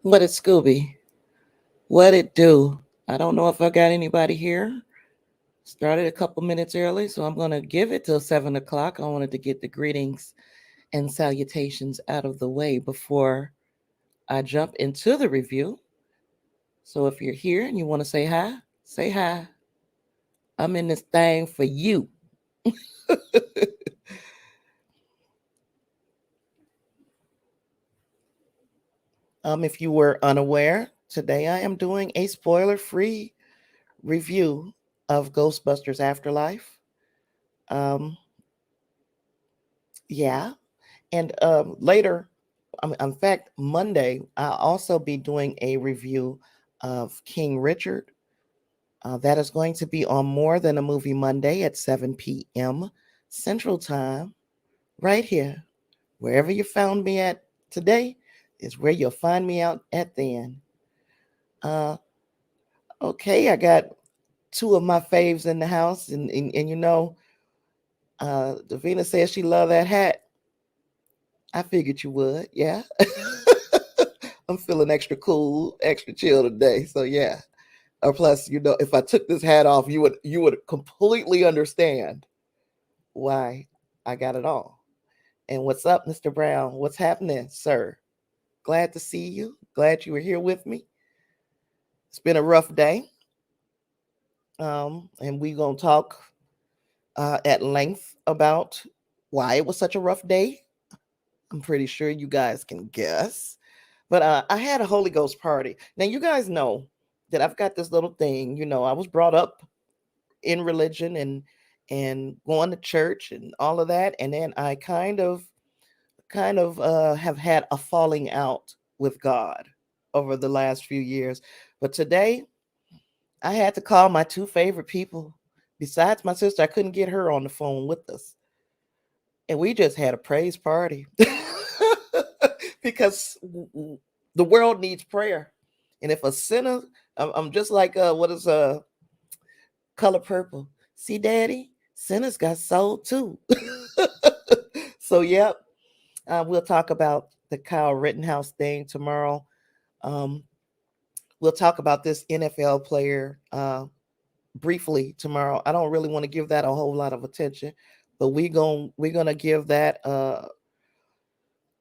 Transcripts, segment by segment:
What it Scooby? What it do? I don't know if I got anybody here. Started a couple minutes early, so I'm gonna give it till 7 o'clock. I wanted to get the greetings and salutations out of the way before I jump into the review. So if you're here and you want to say hi, say hi. I'm in this thing for you. If you were unaware, today I am doing a spoiler-free review of Ghostbusters Afterlife. Um, yeah, and later, in fact, Monday, I'll also be doing a review of King Richard. That is going to be on More Than a Movie Monday at 7 p.m. Central Time, right here. Wherever you found me at today is where you'll find me out at then. Uh, okay, I got two of my faves in the house, and Davina says she love that hat. I figured you would, yeah. I'm feeling extra cool, extra chill today, so yeah. Or plus, if I took this hat off, you would completely understand why I got it on. And what's up, Mr. Brown? What's happening, sir? Glad to see you. Glad you were here with me. It's been a rough day, and we're gonna talk at length about why it was such a rough day. I'm pretty sure you guys can guess. But I had a Holy Ghost party. Now you guys know that I've got this little thing. I was brought up in religion and going to church and all of that, and then I kind of have had a falling out with God over the last few years. But today I had to call my two favorite people. Besides my sister, I couldn't get her on the phone with us. And we just had a praise party because the world needs prayer. And if a sinner, I'm just like, what is Color Purple? See, Daddy, sinners got soul too. So, yep, we'll talk about the Kyle Rittenhouse thing tomorrow. Um, we'll talk about this NFL player briefly tomorrow. I don't really want to give that a whole lot of attention, but we're gonna give that a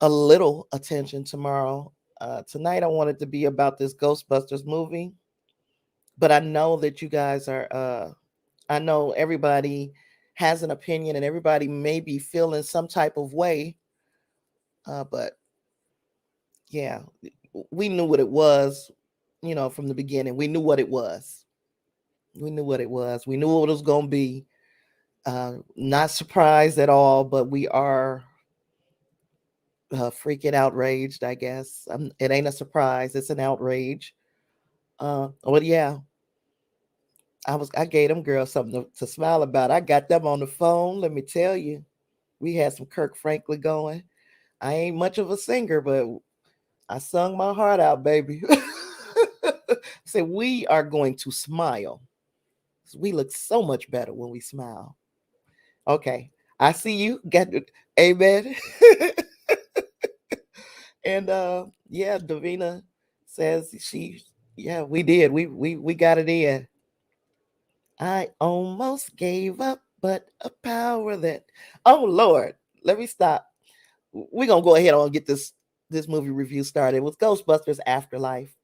little attention tomorrow. Tonight, I want it to be about this Ghostbusters movie, but I know that you guys are. I know everybody has an opinion, and everybody may be feeling some type of way. But yeah, we knew what it was. From the beginning, we knew what it was. We knew what it was. We knew what it was going to be. Not surprised at all, but we are freaking outraged, I guess. It ain't a surprise, it's an outrage. But yeah, I gave them girls something to smile about. I got them on the phone. Let me tell you, we had some Kirk Franklin going. I ain't much of a singer, but I sung my heart out, baby. Say we are going to smile. We look so much better when we smile. Okay, I see you. Got it. Amen. And yeah, Davina says yeah, we did. We got it in. I almost gave up, but a power that oh Lord, let me stop. We're gonna go ahead and get this movie review started with Ghostbusters Afterlife.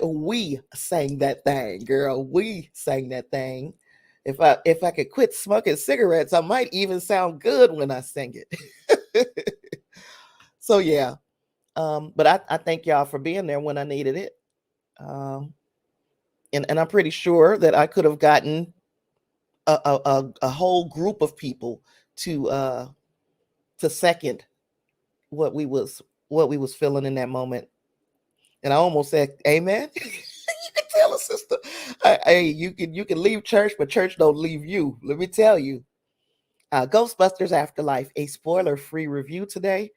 We sang that thing, girl. We sang that thing. If I could quit smoking cigarettes, I might even sound good when I sing it. So yeah. But I thank y'all for being there when I needed it. Um, and I'm pretty sure that I could have gotten a whole group of people to second what we was feeling in that moment. And I almost said, "Amen." You can tell a sister, "Hey, you can leave church, but church don't leave you." Let me tell you. Ghostbusters Afterlife, a spoiler-free review today.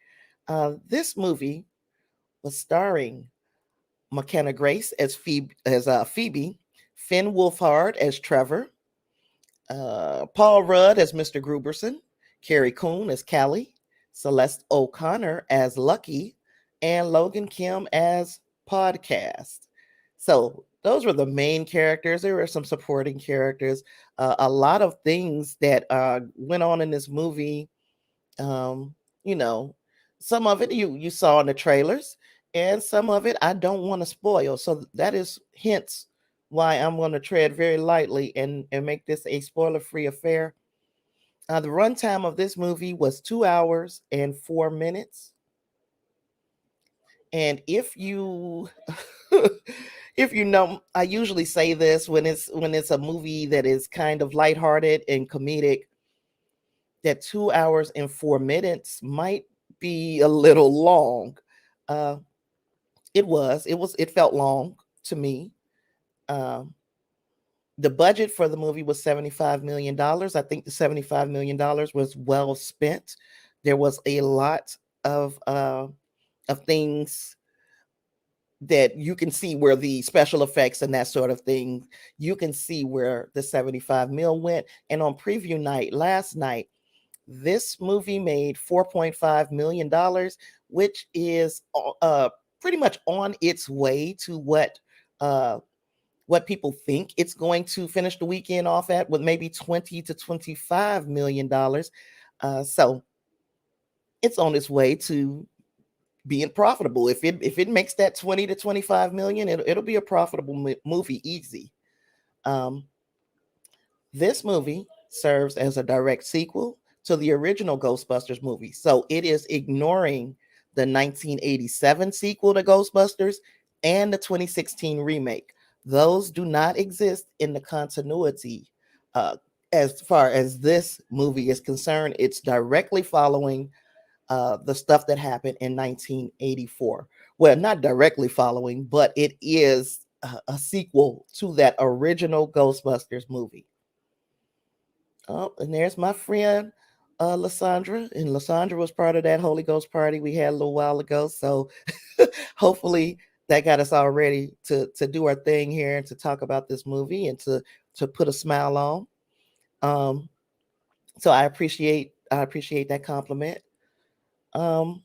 This movie was starring McKenna Grace as Phoebe, Finn Wolfhard as Trevor, Paul Rudd as Mr. Gruberson, Carrie Coon as Callie, Celeste O'Connor as Lucky, and Logan Kim as Podcast. So those were the main characters. There were some supporting characters. A lot of things that went on in this movie. Um, you know, some of it you saw in the trailers, and some of it I don't want to spoil. So that is hence why I'm going to tread very lightly and make this a spoiler free affair. The runtime of this movie was 2 hours and 4 minutes. And if you if you know, I usually say this when it's a movie that is kind of lighthearted and comedic, that 2 hours and 4 minutes might be a little long. Uh, it felt long to me. Um, the budget for the movie was $75 million. I think the $75 million was well spent. There was a lot of things that you can see where the special effects and that sort of thing, you can see where the 75 mil went. And on preview night last night, this movie made $4.5 million, which is pretty much on its way to what people think it's going to finish the weekend off at, with maybe 20 to 25 million dollars. So it's on its way to being profitable. If it makes that 20 to 25 million, it'll be a profitable movie easy. Um, this movie serves as a direct sequel to the original Ghostbusters movie. So it is ignoring the 1987 sequel to Ghostbusters and the 2016 remake. Those do not exist in the continuity. As far as this movie is concerned, it's directly following the stuff that happened in 1984. Well, not directly following, but it is a sequel to that original Ghostbusters movie. Oh, and there's my friend Lysandra, and Lysandra was part of that Holy Ghost party we had a little while ago. So hopefully that got us all ready to do our thing here and to talk about this movie and to put a smile on. Um, so I appreciate that compliment. Um,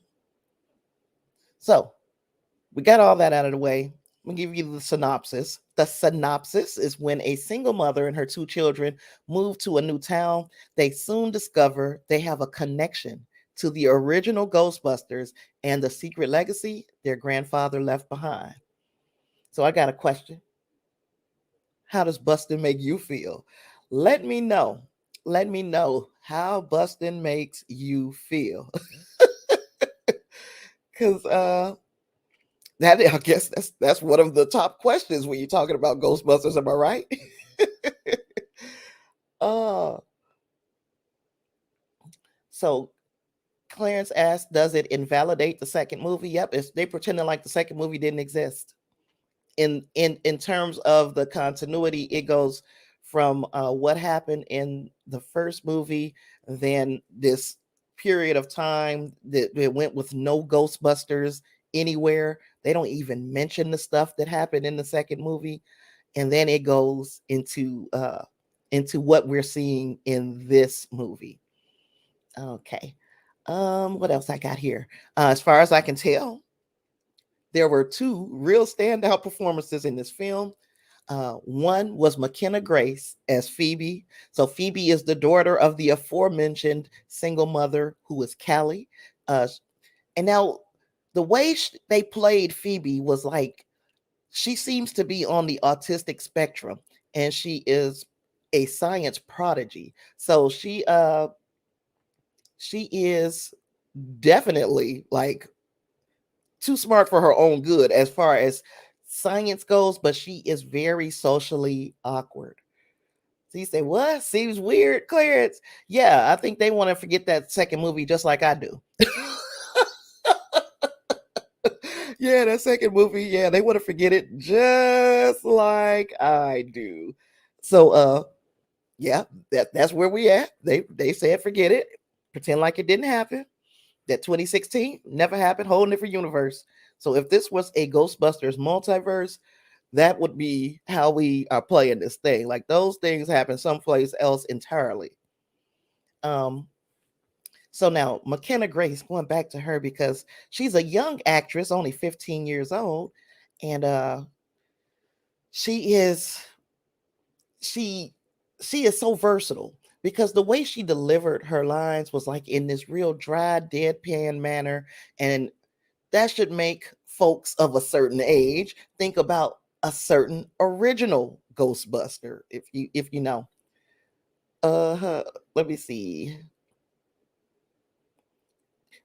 so we got all that out of the way. I'm gonna give you the synopsis. The synopsis is: when a single mother and her two children move to a new town, they soon discover they have a connection to the original Ghostbusters and the secret legacy their grandfather left behind. So I got a question. How does Bustin make you feel? Let me know. Let me know how Bustin makes you feel. Cause that, I guess that's one of the top questions when you're talking about Ghostbusters. Am I right? uh, so Clarence asked, "Does it invalidate the second movie?" Yep, they pretending like the second movie didn't exist. In terms of the continuity, it goes from what happened in the first movie, then this period of time that went with no Ghostbusters anywhere. They don't even mention the stuff that happened in the second movie, and then it goes into what we're seeing in this movie. Okay. What else I got here? As far as I can tell, there were two real standout performances in this film. One was McKenna Grace as Phoebe. So Phoebe is the daughter of the aforementioned single mother who was Callie. Uh, and now the way they played Phoebe was like, she seems to be on the autistic spectrum, and she is a science prodigy. So she is definitely like too smart for her own good as far as science goes, but she is very socially awkward. So you say, what? Seems weird, Clarence? Yeah, I think they want to forget that second movie just like I do. Yeah, that second movie, yeah, they want to forget it just like I do. So yeah, that's where we at. They said forget it, pretend like it didn't happen. That 2016 never happened, whole different universe. So if this was a Ghostbusters multiverse, that would be how we are playing this thing. Like those things happen someplace else entirely. Um, So now McKenna Grace, going back to her because she's a young actress, only 15 years old, and she is she she is so versatile because the way she delivered her lines was like in this real dry, deadpan manner, and that should make folks of a certain age think about a certain original Ghostbuster, if you know. Uh, Let me see.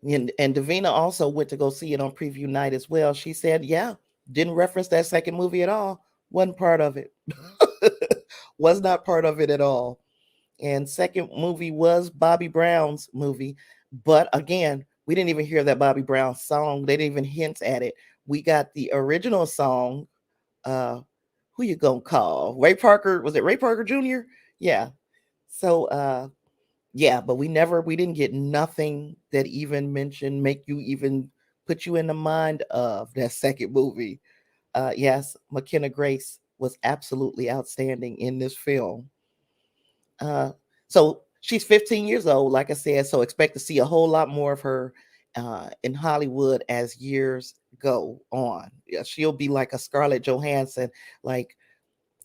And Davina also went to go see it on preview night as well. She said, "Yeah, didn't reference that second movie at all. Wasn't part of it. Was not part of it at all." And second movie was Bobby Brown's movie, but again, we didn't even hear that Bobby Brown song. They didn't even hint at it. We got the original song. Uh, who you gonna call? Ray Parker? Was it Ray Parker Jr.? Yeah. So yeah, but we didn't get nothing that even mentioned make you even put you in the mind of that second movie. Yes, McKenna Grace was absolutely outstanding in this film. uh so she's 15 years old, like I said, so expect to see a whole lot more of her in Hollywood as years go on. Yeah, she'll be like a Scarlett Johansson. Like,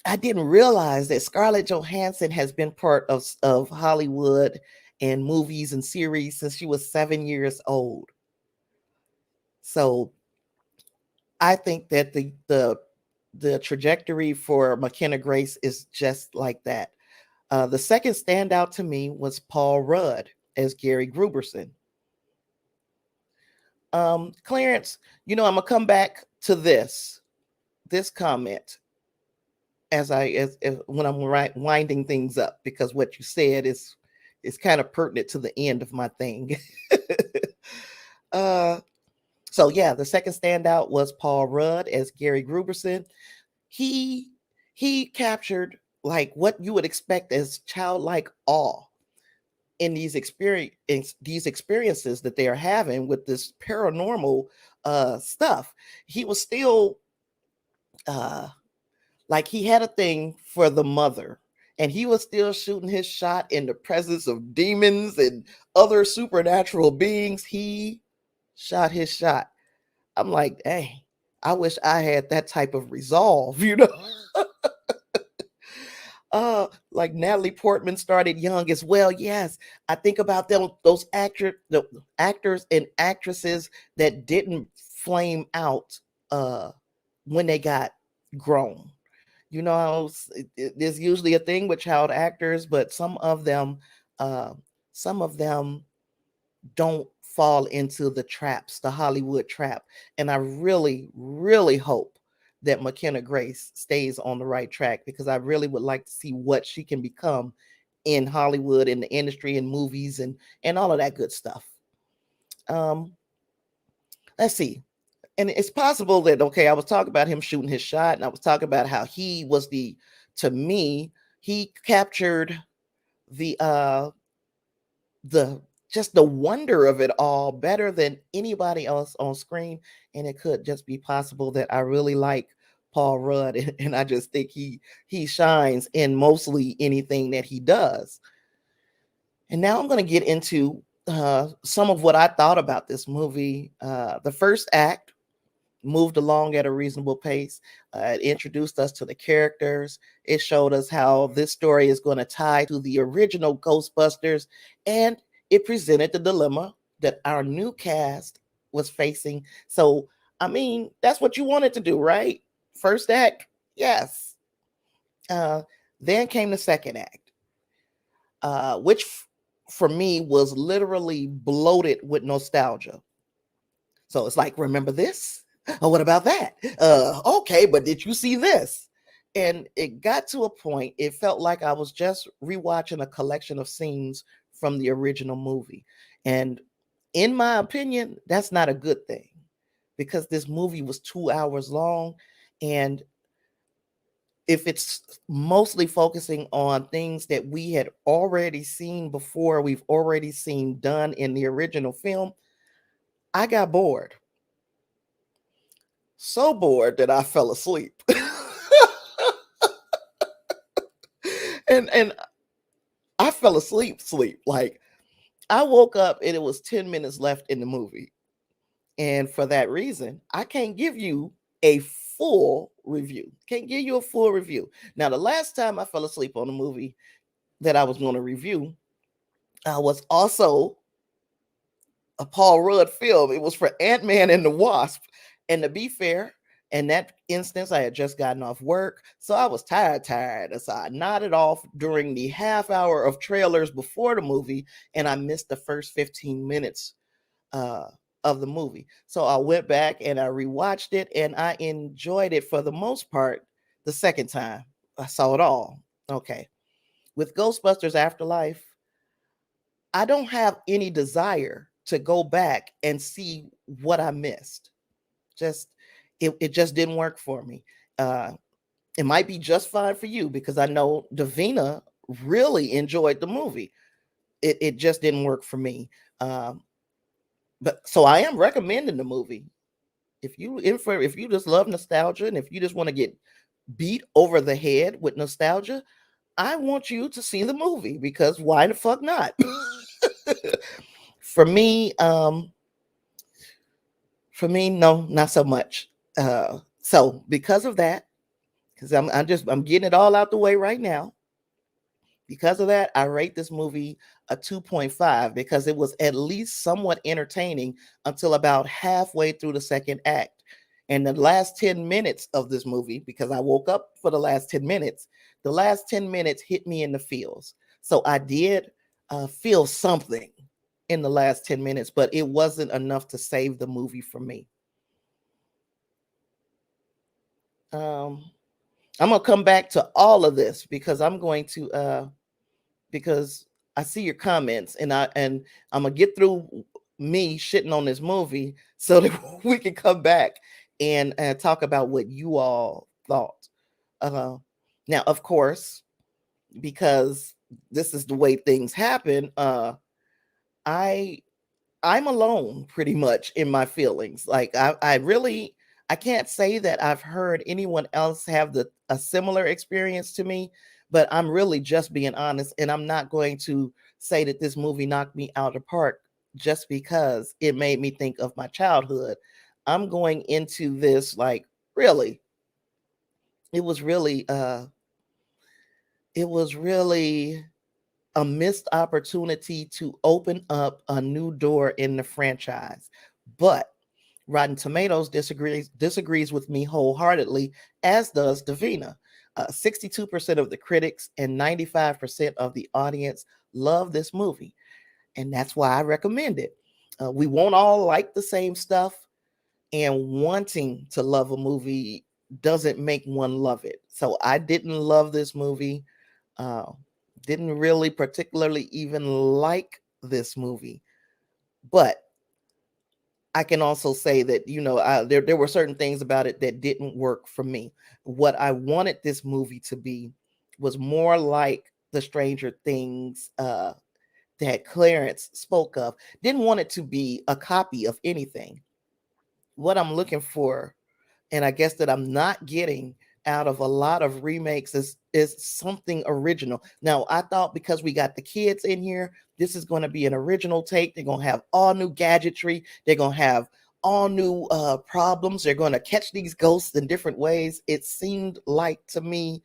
I didn't realize that Scarlett Johansson has been part of Hollywood and movies and series since she was 7 years old. So I think that the trajectory for McKenna Grace is just like that. The second standout to me was Paul Rudd as Gary Gruberson. Clarence, I'm gonna come back to this comment as when I'm winding things up, because what you said is kind of pertinent to the end of my thing. uh, so yeah, the second standout was Paul Rudd as Gary Gruberson. He he captured like what you would expect as childlike awe in these experiences that they are having with this paranormal stuff. He was still uh like he had a thing for the mother, and he was still shooting his shot in the presence of demons and other supernatural beings. He shot his shot. I'm like, hey, I wish I had that type of resolve. Like Natalie Portman started young as well. Yes, I think about them, the actors and actresses that didn't flame out when they got grown. There's usually a thing with child actors, but uh, some of them don't fall into the Hollywood trap. And I really, really hope that McKenna Grace stays on the right track, because I really would like to see what she can become in Hollywood, in the industry, in movies, and all of that good stuff. Um, let's see. And it's possible that, okay, I was talking about him shooting his shot, and I was talking about how he was to me, he captured the the just the wonder of it all better than anybody else on screen. And it could just be possible that I really like Paul Rudd, and I just think he shines in mostly anything that he does. And now I'm going to get into some of what I thought about this movie. The first act moved along at a reasonable pace. It introduced us to the characters. It showed us how this story is going to tie to the original Ghostbusters, and it presented the dilemma that our new cast was facing. So, I mean, that's what you wanted to do, right? First act, yes. Uh, then came the second act, which for me was literally bloated with nostalgia. So it's like, remember this? Oh, what about that? Okay, but did you see this? And it got to a point, it felt like I was just rewatching a collection of scenes from the original movie. And in my opinion, that's not a good thing, because this movie was 2 hours long. And if it's mostly focusing on things that we had already seen before, we've already seen done in the original film, I got bored. So bored that I fell asleep. and I fell asleep. Like, I woke up and it was 10 minutes left in the movie. And for that reason, I can't give you a full review. Can't give you a full review. Now, the last time I fell asleep on a movie that I was going to review was also a Paul Rudd film. It was for Ant-Man and the Wasp. And to be fair, in that instance, I had just gotten off work. So I was tired. And so I nodded off during the half hour of trailers before the movie. And I missed the first 15 minutes of the movie. So I went back and I rewatched it and I enjoyed it for the most part the second time. I saw it all. Okay. With Ghostbusters Afterlife, I don't have any desire to go back and see what I missed. Just it just didn't work for me. It might be just fine for you because I know Davina really enjoyed the movie. It just didn't work for me. But so I am recommending the movie. If you just love nostalgia and if you just want to get beat over the head with nostalgia, I want you to see the movie because why the fuck not? For me, no, not so much. So because of that, because I'm getting it all out the way right now. Because of that, I rate this movie a 2.5 because it was at least somewhat entertaining until about halfway through the second act. And the last 10 minutes of this movie, because I woke up for the last 10 minutes, the last 10 minutes hit me in the feels. So I did feel something in the last 10 minutes, but it wasn't enough to save the movie for me. I'm going to come back to all of this because I'm going to because I see your comments and I'm gonna get through me shitting on this movie so that we can come back and talk about what you all thought. Now, of course, because this is the way things happen, I'm alone pretty much in my feelings. Like I can't say that I've heard anyone else have a similar experience to me, but I'm really just being honest, and I'm not going to say that this movie knocked me out of the park just because it made me think of my childhood. I'm going into this like really, it was really a missed opportunity to open up a new door in the franchise. But Rotten Tomatoes disagrees with me wholeheartedly, as does Davina. 62% of the critics and 95% of the audience love this movie. And that's why I recommend it. We won't all like the same stuff, and wanting to love a movie doesn't make one love it. So I didn't love this movie. Didn't really particularly even like this movie. But I can also say that, there were certain things about it that didn't work for me. What I wanted this movie to be was more like the Stranger Things that Clarence spoke of. Didn't want it to be a copy of anything. What I'm looking for, and I guess that I'm not getting out of a lot of remakes, is something original. Now, I thought because we got the kids in here, this is going to be an original take. They're going to have all new gadgetry. They're going to have all new problems. They're going to catch these ghosts in different ways. It seemed like to me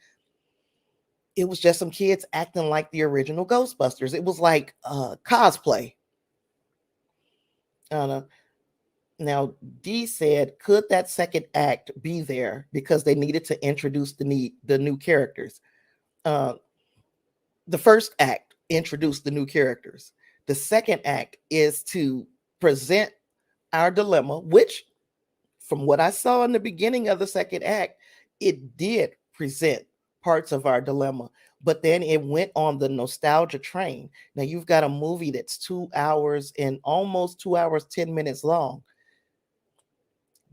it was just some kids acting like the original Ghostbusters. It was like cosplay. I don't know. Now, Dee said, could that second act be there because they needed to introduce the new characters? The first act introduced the new characters. The second act is to present our dilemma, which, from what I saw in the beginning of the second act, it did present parts of our dilemma, but then it went on the nostalgia train. Now, you've got a movie that's 2 hours and almost 2 hours, 10 minutes long.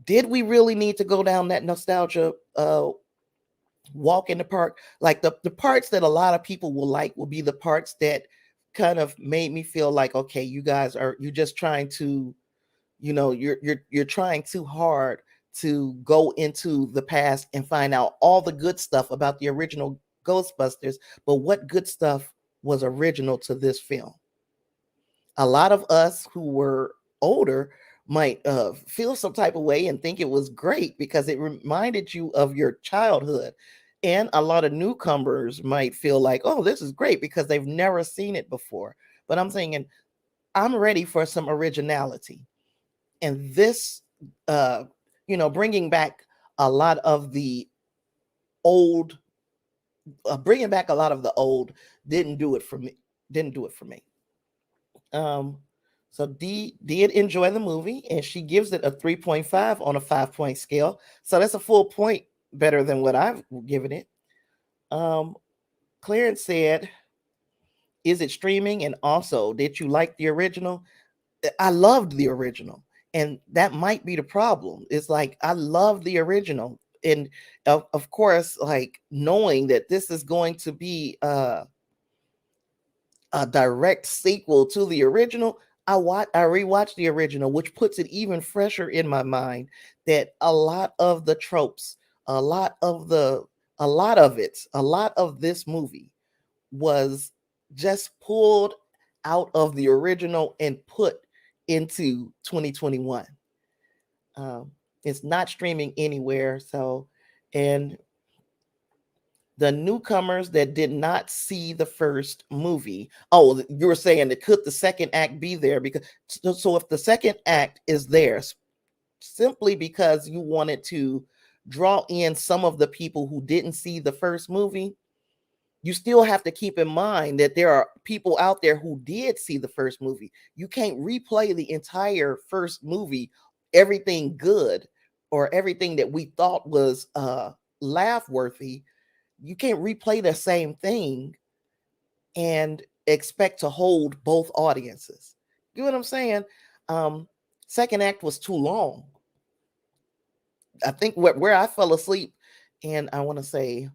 Did we really need to go down that nostalgia walk in the park? Like the parts that a lot of people will like will be the parts that kind of made me feel like, okay, you're just trying to, you're trying too hard to go into the past and find out all the good stuff about the original Ghostbusters, but what good stuff was original to this film? A lot of us who were older might feel some type of way and think it was great because it reminded you of your childhood. And a lot of newcomers might feel like, oh, this is great because they've never seen it before. But I'm saying, I'm ready for some originality. And this, uh, bringing back a lot of the old, bringing back a lot of the old didn't do it for me. Didn't do it for me. Um, so Dee did enjoy the movie, and she gives it a 3.5 on a 5-point scale. So that's a full point better than what I've given it. Um, Clarence said, "Is it streaming? And also, did you like the original?" I loved the original, and that might be the problem. It's like I love the original, and of course, like knowing that this is going to be a direct sequel to the original, I rewatched the original, which puts it even fresher in my mind that a lot of the tropes, a lot of the a lot of this movie was just pulled out of the original and put into 2021. Um, it's not streaming anywhere, so and the newcomers that did not see the first movie. Oh, you were saying that could the second act be there? Because so if the second act is there simply because you wanted to draw in some of the people who didn't see the first movie, you still have to keep in mind that there are people out there who did see the first movie. You can't replay the entire first movie, everything good or everything that we thought was laugh worthy. You can't replay the same thing and expect to hold both audiences. You know what I'm saying? Um, Second act was too long. I think where I fell asleep, and I want to say,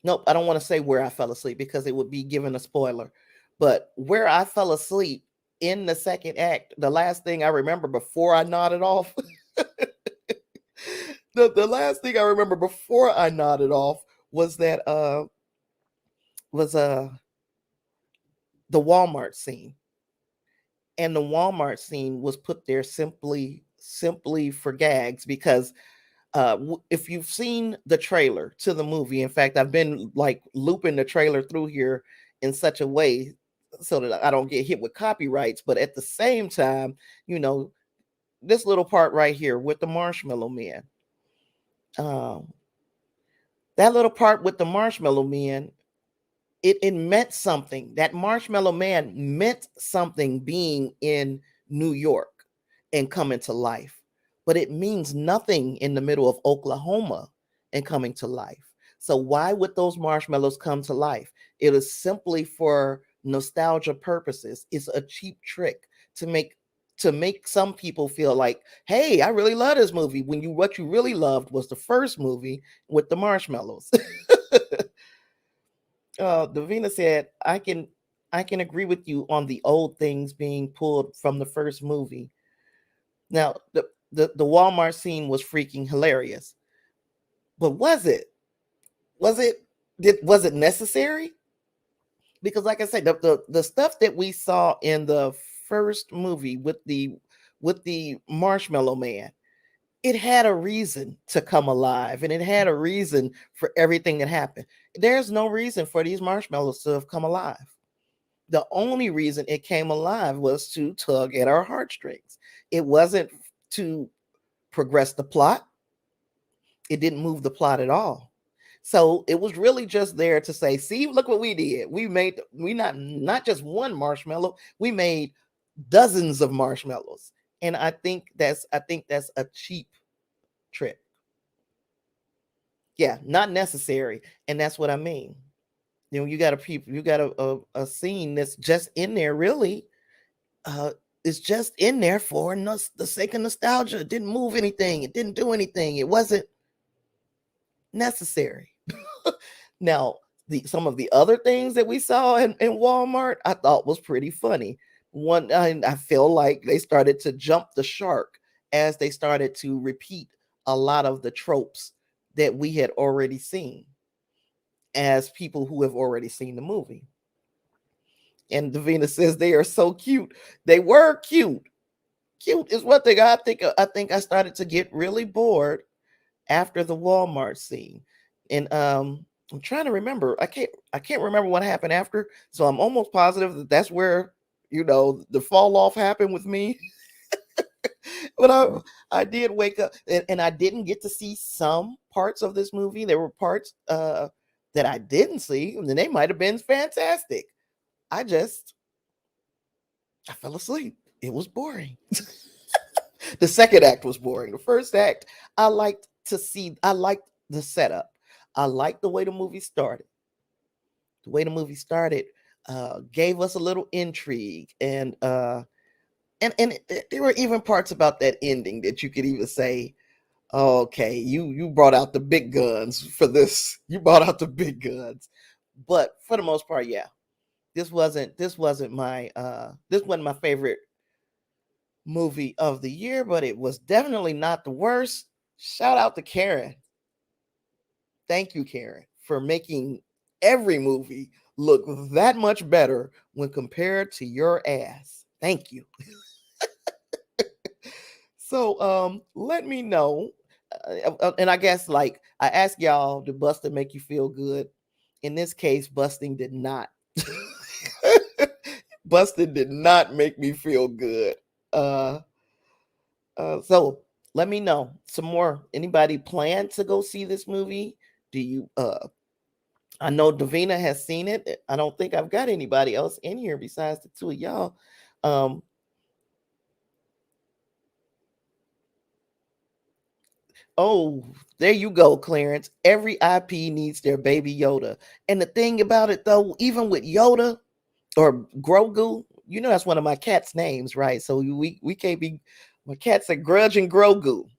nope, I don't want to say where I fell asleep because it would be giving a spoiler. But where I fell asleep in the second act, the last thing I remember before I nodded off, the last thing I remember before I nodded off was that was the Walmart scene. And the Walmart scene was put there simply for gags because if you've seen the trailer to the movie, in fact, I've been like looping the trailer through here in such a way so that I don't get hit with copyrights, but at the same time, you know, this little part right here with the Marshmallow Man, um, that little part with the Marshmallow Man, it meant something. That Marshmallow Man meant something being in New York and coming to life, but it means nothing in the middle of Oklahoma and coming to life. So why would those marshmallows come to life? It is simply for nostalgia purposes. It's a cheap trick to make some people feel like, hey, I really love this movie, when what you really loved was the first movie with the marshmallows. Davina said, I can agree with you on the old things being pulled from the first movie. Now, the Walmart scene was freaking hilarious. But was it? Was it was it necessary? Because like I said, the stuff that we saw in the first movie with the Marshmallow Man, it had a reason to come alive and it had a reason for everything that happened. There's no reason for these marshmallows to have come alive. The only reason it came alive was to tug at our heartstrings. It wasn't to progress the plot. It didn't move the plot at all. So it was really just there to say, see, look what we did. We not just one marshmallow, we made dozens of marshmallows. And I think that's a cheap trick. Yeah, not necessary. And that's what I mean. You know, you got a scene that's just in there really. Uh it's just in there for the sake of nostalgia. It didn't move anything. It didn't do anything. It wasn't necessary. Now, some of the other things that we saw in Walmart, I thought was pretty funny. One, I feel like they started to jump the shark as they started to repeat a lot of the tropes that we had already seen as people who have already seen the movie. And Davina says they are so cute. They were cute. Cute is one thing. I think I started to get really bored after the Walmart scene. And I'm trying to remember. I can't remember what happened after. So I'm almost positive that that's where the fall off happened with me. But I did wake up, and I didn't get to see some parts of this movie. There were parts that I didn't see, and they might have been fantastic. I just I fell asleep. It was boring. The second act was boring. The first act, I liked the setup. I liked the way the movie started. The way the movie started gave us a little intrigue, and there were even parts about that ending that you could even say, oh, okay, you brought out the big guns for this. You brought out the big guns. But for the most part, yeah, this wasn't my favorite movie of the year, but it was definitely not the worst. Shout out to Karen. Thank you, Karen, for making every movie look that much better when compared to your ass. Thank you. So let me know. And I guess like I asked y'all, did busting make you feel good? In this case, busting did not. Busting did not make me feel good. Uh so let me know some more. Anybody plan to go see this movie? Do you I know Davina has seen it. I don't think I've got anybody else in here besides the two of y'all. Um Oh, there you go, Clarence. Every IP needs their baby Yoda. And the thing about it, though, even with Yoda or Grogu, that's one of my cat's names, right? So we can't be. My cat's a Grudge and Grogu.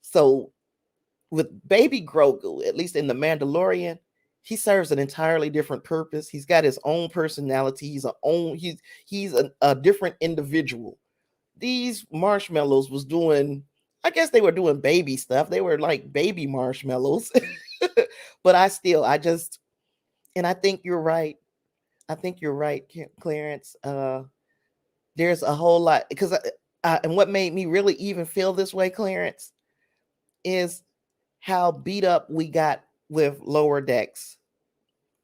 So with baby Grogu, at least in the Mandalorian, he serves an entirely different purpose. He's got his own personality. He's a different individual. These marshmallows was doing, I guess they were doing baby stuff. They were like baby marshmallows. But I just, and I think you're right. I think you're right, Clarence. There's a whole lot because and what made me really even feel this way, Clarence, is how beat up we got with Lower Decks.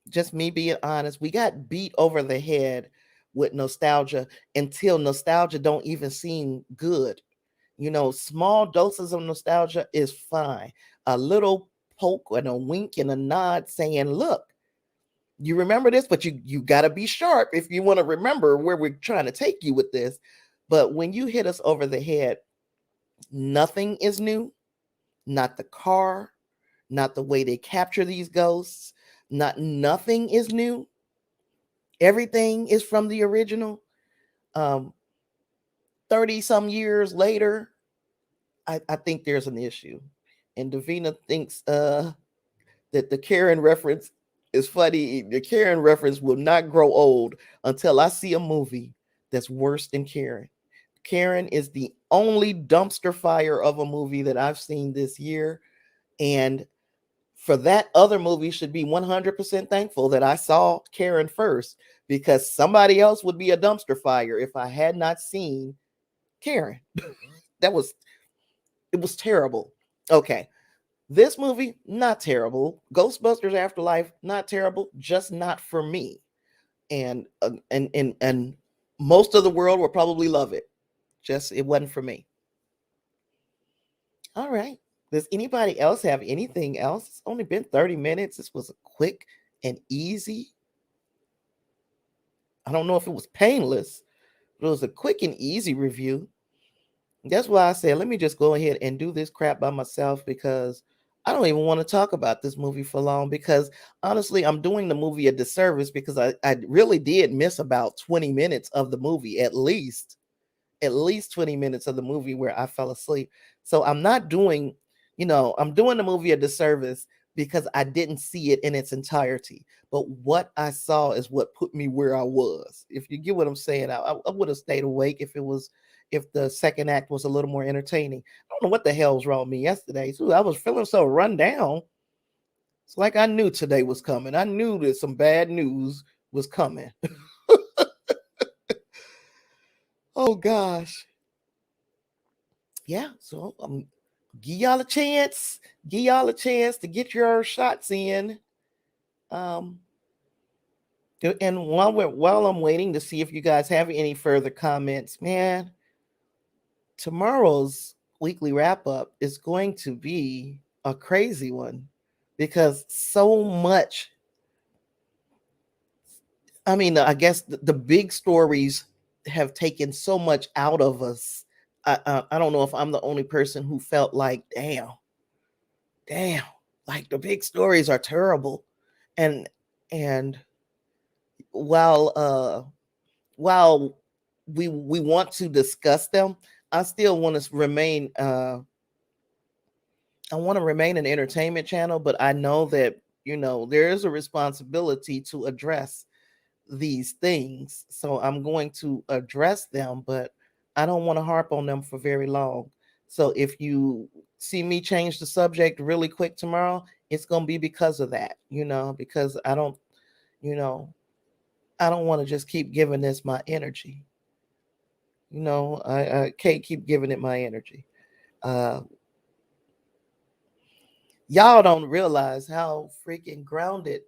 Just me being honest, we got beat over the head with nostalgia until nostalgia don't even seem good. Small doses of nostalgia is fine. A little poke and a wink and a nod saying, look, you remember this, but you got to be sharp if you want to remember where we're trying to take you with this. But when you hit us over the head, nothing is new. Not the car, not the way they capture these ghosts, nothing is new. Everything is from the original. 30 some years later, I think there's an issue. And Davina thinks that the Karen reference is funny. The Karen reference will not grow old until I see a movie that's worse than Karen. Karen is the only dumpster fire of a movie that I've seen this year. And for that, other movie should be 100% thankful that I saw Karen first, because somebody else would be a dumpster fire if I had not seen Karen. It was terrible. Okay. This movie, not terrible. Ghostbusters Afterlife, not terrible, just not for me. And most of the world will probably love it. Just it wasn't for me. All right. Does anybody else have anything else? It's only been 30 minutes. This was a quick and easy. I don't know if it was painless, but it was a quick and easy review. That's why I said, let me just go ahead and do this crap by myself, because I don't even want to talk about this movie for long, because honestly, I'm doing the movie a disservice, because I really did miss about 20 minutes of the movie, at least 20 minutes of the movie where I fell asleep. So I'm doing the movie a disservice because I didn't see it in its entirety. But what I saw is what put me where I was. If you get what I'm saying, I would have stayed awake if the second act was a little more entertaining. I don't know what the hell was wrong with me yesterday. So I was feeling so run down. It's like I knew today was coming. I knew that some bad news was coming. Oh gosh. Yeah, so give y'all a chance. Give y'all a chance to get your shots in. Um and while I'm waiting to see if you guys have any further comments, man, tomorrow's weekly wrap up is going to be a crazy one because so much. I mean, I guess the big stories have taken so much out of us. I don't know if I'm the only person who felt like, damn, like the big stories are terrible, and and while while we want to discuss them, I still want to remain. I want to remain an entertainment channel, but I know that there is a responsibility to address these things. So I'm going to address them, but I don't want to harp on them for very long. So if you see me change the subject really quick tomorrow, it's going to be because of that, because you know, I don't want to just keep giving this my energy. I can't keep giving it my energy. Uh, y'all don't realize how freaking grounded.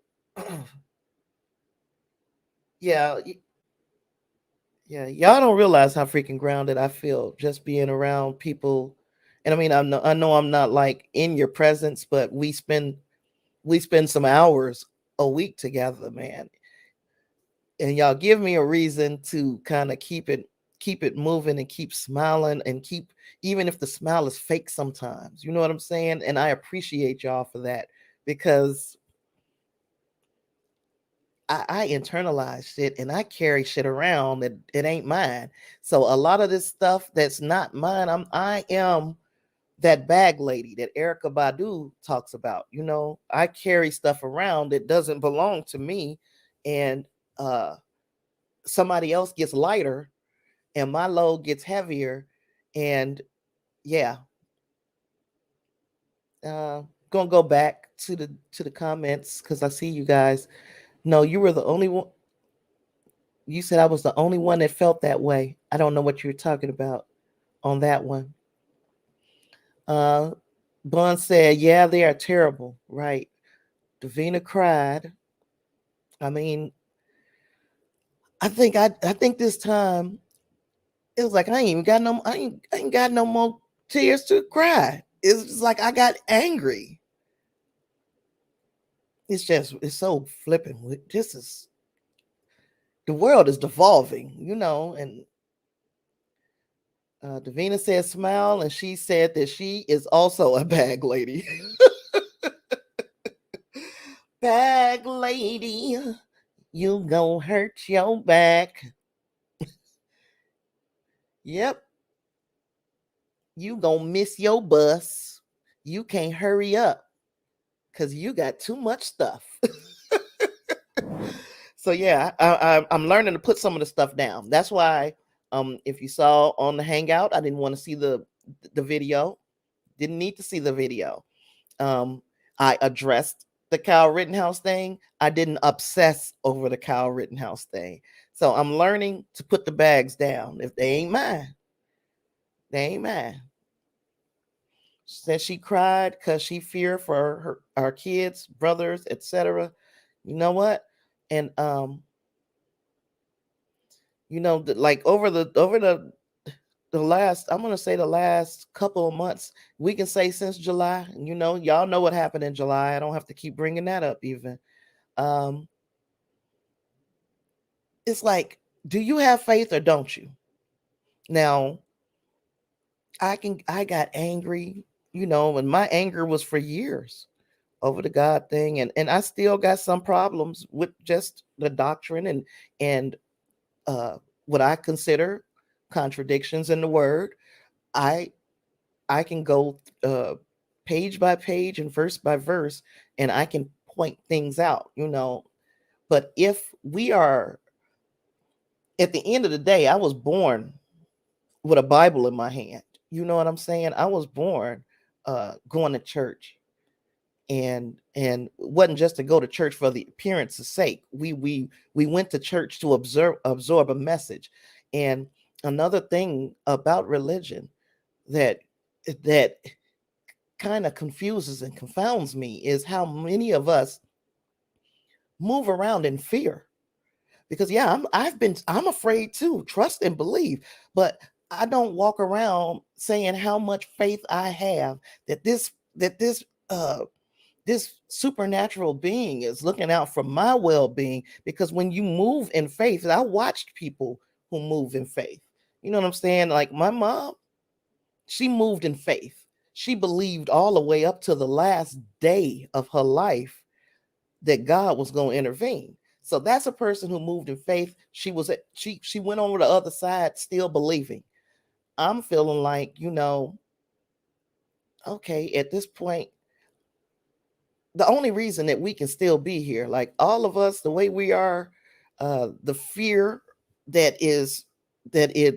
Yeah, yeah, y'all don't realize how freaking grounded I feel just being around people. And I mean, I know I'm not like in your presence, but we spend some hours a week together, man. And y'all give me a reason to kind of keep it moving and keep smiling and keep, even if the smile is fake sometimes. You know what I'm saying? And I appreciate y'all for that because I internalize shit and I carry shit around that it ain't mine. So a lot of this stuff that's not mine, I am that bag lady that Erica Badu talks about. I carry stuff around that doesn't belong to me, and uh somebody else gets lighter and my load gets heavier. And yeah, gonna go back to the comments because I see you guys. No, you were the only one. You said I was the only one that felt that way. I don't know what you're talking about on that one. Uh, Bun said, "Yeah, they are terrible." Right? Davina cried. I mean, I think this time it was like I ain't got no more tears to cry. It's just like I got angry. It's so flipping. This is the world is devolving, and Davina said smile, and she said that she is also a bag lady. Bag lady, you gon' hurt your back. Yep, you gon' miss your bus. You can't hurry up because you got too much stuff. So yeah, I'm learning to put some of the stuff down. That's why, if you saw on the Hangout, I didn't want to see the video. Didn't need to see the video. Um, I addressed the Kyle Rittenhouse thing. I didn't obsess over the Kyle Rittenhouse thing. So I'm learning to put the bags down. If they ain't mine, they ain't mine. Said she cried because she feared for our kids, brothers, etc. You know what? And like over the last, I'm gonna say the last couple of months, we can say since July. Y'all know what happened in July. I don't have to keep bringing that up even. Um, it's like, do you have faith or don't you? Now, I got angry, and my anger was for years over the God thing, and I still got some problems with just the doctrine and uh what I consider contradictions in the word. I I can go page by page and verse by verse, and I can point things out. But if we are at the end of the day, I was born with a Bible in my hand. You know what I'm saying? I was born going to church, and wasn't just to go to church for the appearance's sake. We went to church to absorb a message. And Another thing about religion that that kind of confuses and confounds me is how many of us move around in fear. Because yeah, I'm afraid too, trust and believe, but I don't walk around saying how much faith I have that uh this supernatural being is looking out for my well-being. Because when you move in faith, I watched people who move in faith. You know what I'm saying? Like my mom, she moved in faith. She believed all the way up to the last day of her life that God was going to intervene. So that's a person who moved in faith. She went over the other side still believing. I'm feeling like, okay, at this point, the only reason that we can still be here, like all of us, the way we are, the fear they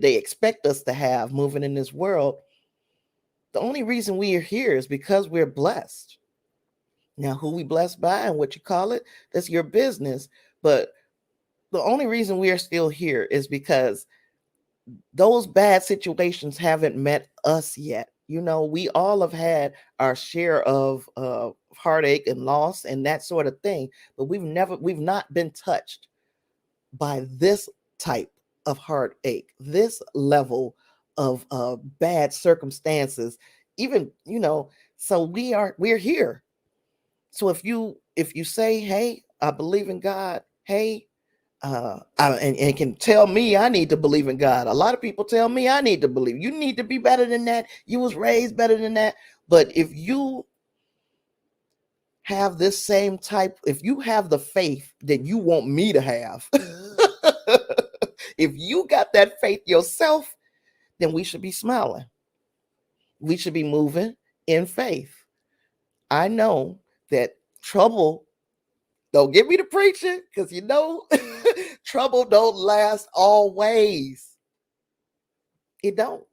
expect us to have moving in this world, the only reason we are here is because we're blessed. Now, who we blessed by and what you call it, that's your business. But the only reason we are still here is because those bad situations haven't met us yet. We all have had our share of heartache and loss and that sort of thing, but we've not been touched by this type of heartache, this level of bad circumstances. Even, so we're here. So if you say, hey, I believe in God, hey, and can tell me I need to believe in God. A lot of people tell me I need to believe. You need to be better than that. You was raised better than that. But if you have this same type, if you have the faith that you want me to have, if you got that faith yourself, then we should be smiling. We should be moving in faith. I know that trouble, don't get me to preaching, because trouble don't last always. It don't.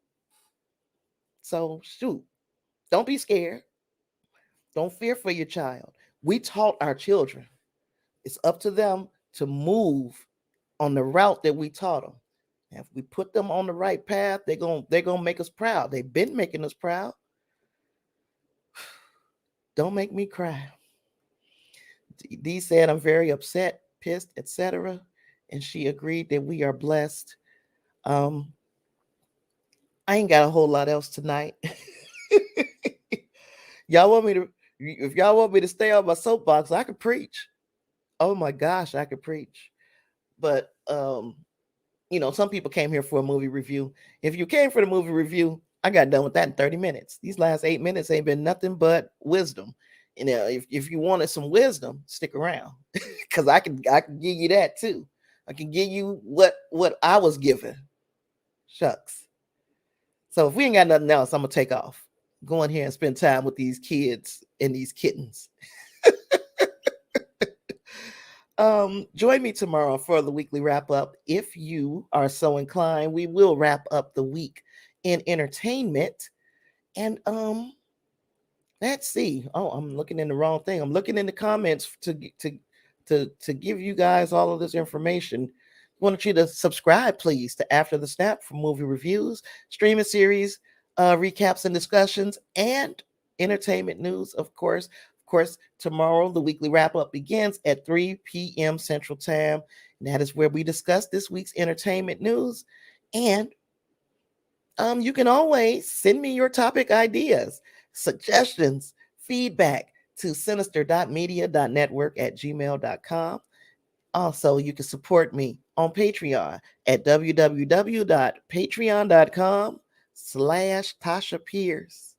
So shoot, don't be scared. Don't fear for your child. We taught our children. It's up to them to move on the route that we taught them. And if we put them on the right path, they're gonna make us proud. They've been making us proud. Don't make me cry. Dee said I'm very upset, pissed, etc. And she agreed that we are blessed. Um, I ain't got a whole lot else tonight. Y'all want me to if y'all want me to stay on my soapbox, I could preach. Oh my gosh, I could preach. But some people came here for a movie review. If you came for the movie review, I got done with that in 30 minutes. These last 8 minutes ain't been nothing but wisdom. If you wanted some wisdom, stick around. Because I can give you that too. I can give you what I was given. Shucks. So if we ain't got nothing else, I'm gonna take off. Go in here and spend time with these kids and these kittens. Join me tomorrow for the weekly wrap up. If you are so inclined, we will wrap up the week in entertainment. And let's see. Oh, I'm looking in the wrong thing. I'm looking in the comments to give you guys all of this information. I want you to subscribe, please, to After the Snap for movie reviews, streaming series, recaps and discussions, and entertainment news, of course. Of course, tomorrow the weekly wrap up begins at 3 p.m. Central Time. And that is where we discuss this week's entertainment news. And you can always send me your topic ideas, suggestions, feedback to sinister.media.network@gmail.com. Also, you can support me on Patreon at www.patreon.com/Tasha Pierce.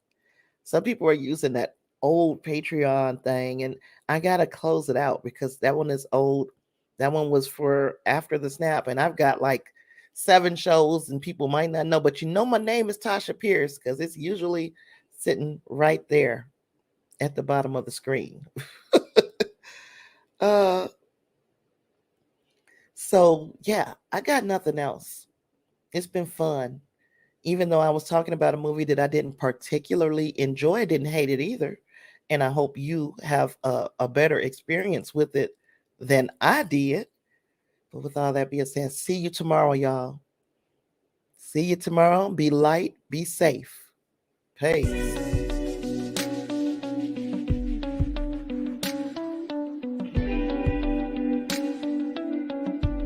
Some people are using that old Patreon thing, and I gotta close it out because that one is old. That one was for After the Snap, and I've got like 7 shows, and people might not know, but my name is Tasha Pierce because it's usually sitting right there at the bottom of the screen. uh so yeah, I got nothing else. It's been fun. Even though I was talking about a movie that I didn't particularly enjoy, I didn't hate it either. And I hope you have a better experience with it than I did. But with all that being said, see you tomorrow, y'all. See you tomorrow. Be light, be safe. Peace.